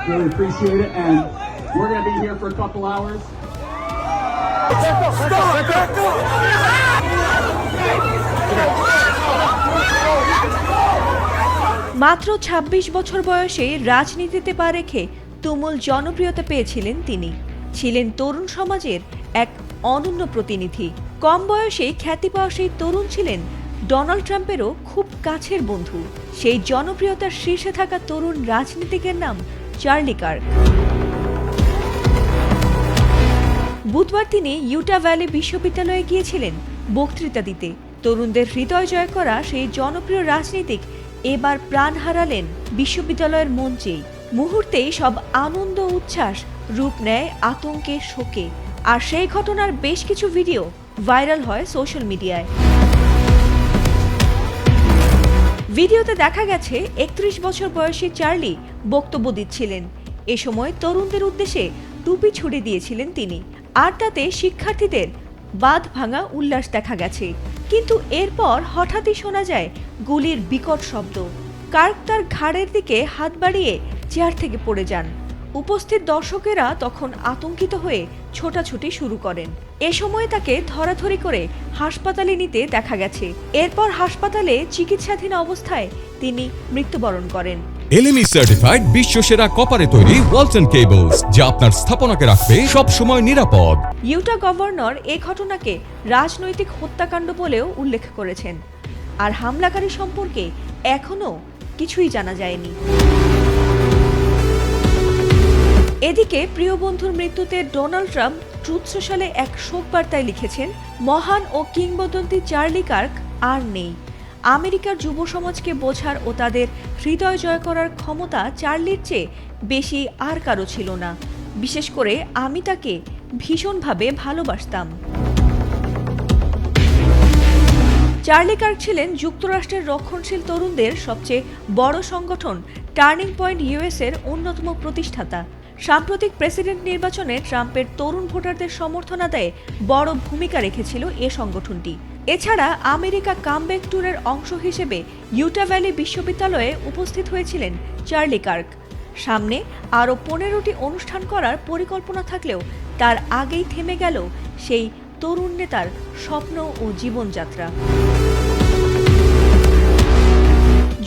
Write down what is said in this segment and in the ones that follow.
Really appreciate it, and we're going to be here for a couple hours. মাত্র ২৬ বছর বয়সে রাজনীতিতে পা রেখে তুমুল জনপ্রিয়তা পেয়েছিলেন তিনি। ছিলেন তরুণ সমাজের এক অনন্য প্রতিনিধি। কম বয়সে খ্যাতি পাওয়া সেই তরুণ ছিলেন ডোনাল্ড ট্রাম্পেরও খুব কাছের বন্ধু। সেই জনপ্রিয়তার শীর্ষে থাকা তরুণ রাজনীতিকের নাম চার্লি কার্ক। বুধবার তিনি ইউটা ভ্যালি বিশ্ববিদ্যালয়ে গিয়েছিলেন বক্তৃতা দিতে। তরুণদের হৃদয় জয় করা সেই জনপ্রিয় রাজনীতিক এবার প্রাণ হারালেন বিশ্ববিদ্যালয়ের মঞ্চেই। মুহূর্তেই সব আনন্দ উচ্ছ্বাস রূপ নেয় আতঙ্কে, শোকে। আর সেই ঘটনার বেশ কিছু ভিডিও ভাইরাল হয় সোশ্যাল মিডিয়ায়। ভিডিওতে দেখা গেছে ৩১ বছর বয়সী চার্লি বক্তব্য দিচ্ছিলেন। এ সময় তরুণদের উদ্দেশ্যে টুপি ছুড়ে দিয়েছিলেন তিনি। আর তাতে শিক্ষার্থীদের বাঁধ ভাঙা উল্লাস দেখা গেছে। কিন্তু এরপর হঠাৎই শোনা যায় গুলির বিকট শব্দ। কার্ক তার ঘাড়ের দিকে হাত বাড়িয়ে চেয়ার থেকে পড়ে যান। উপস্থিত দর্শকেরা তখন আতঙ্কিত হয়ে ছোটাছুটি শুরু করেন। এ সময় তাকে ধরাধরি করে হাসপাতালে নিতে দেখা গেছে। এরপর হাসপাতালে চিকিৎসাধীন অবস্থায় তিনি মৃত্যুবরণ করেন। এলএমই সার্টিফাইড বিশ্বসেরা কপারে তৈরি ওয়ালটন কেবলস, যা আপনার স্থাপনাকে রাখবে সব সময় নিরাপদ। ইউটা গভর্নর এই ঘটনাকে রাজনৈতিক হত্যাকাণ্ড বলেও উল্লেখ করেছেন। আর হামলাকারী সম্পর্কে এখনো কিছুই জানা যায়নি। এদিকে প্রিয় বন্ধুর মৃত্যুতে ডোনাল্ড ট্রাম্প ট্রুথ সোশ্যালে এক শোক বার্তায় লিখেছেন, মহান ও কিংবদন্তি চার্লি কার্ক আর নেই। আমেরিকার যুব সমাজকে বোঝার ও তাদের হৃদয় জয় করার ক্ষমতা চার্লির চেয়ে বেশি আর কারো ছিল না। বিশেষ করে আমি তাকে ভীষণভাবে ভালোবাসতাম। চার্লি কার্ক ছিলেন যুক্তরাষ্ট্রের রক্ষণশীল তরুণদের সবচেয়ে বড় সংগঠন টার্নিং পয়েন্ট ইউএস-এর অন্যতম প্রতিষ্ঠাতা। সাম্প্রতিক প্রেসিডেন্ট নির্বাচনে ট্রাম্পের তরুণ ভোটারদের সমর্থন আদায়ে বড় ভূমিকা রেখেছিল এ সংগঠনটি। এছাড়া আমেরিকা কামব্যাক ট্যুরের অংশ হিসেবে ইউটা ভ্যালি বিশ্ববিদ্যালয়ে উপস্থিত হয়েছিলেন চার্লি কার্ক। সামনে আরও ১৫টি অনুষ্ঠান করার পরিকল্পনা থাকলেও তার আগেই থেমে গেল সেই তরুণ নেতার স্বপ্ন ও জীবনযাত্রা।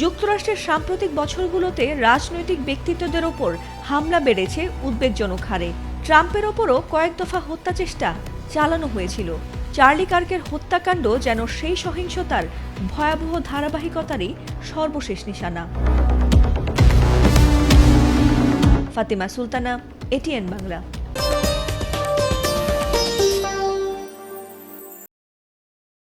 যুক্তরাষ্ট্রের সাম্প্রতিক বছরগুলোতে রাজনৈতিক ব্যক্তিত্বদের ওপর হামলা বেড়েছে উদ্বেগজনক হারে। ট্রাম্পের ওপরও কয়েক দফা হত্যা চেষ্টা চালানো হয়েছিল। চার্লি কার্কের হত্যাকাণ্ড যেন সেই সহিংসতার ভয়াবহ ধারাবাহিকতারই সর্বশেষ নিশানা। ফাতিমা সুলতানা, এটিএন বাংলা।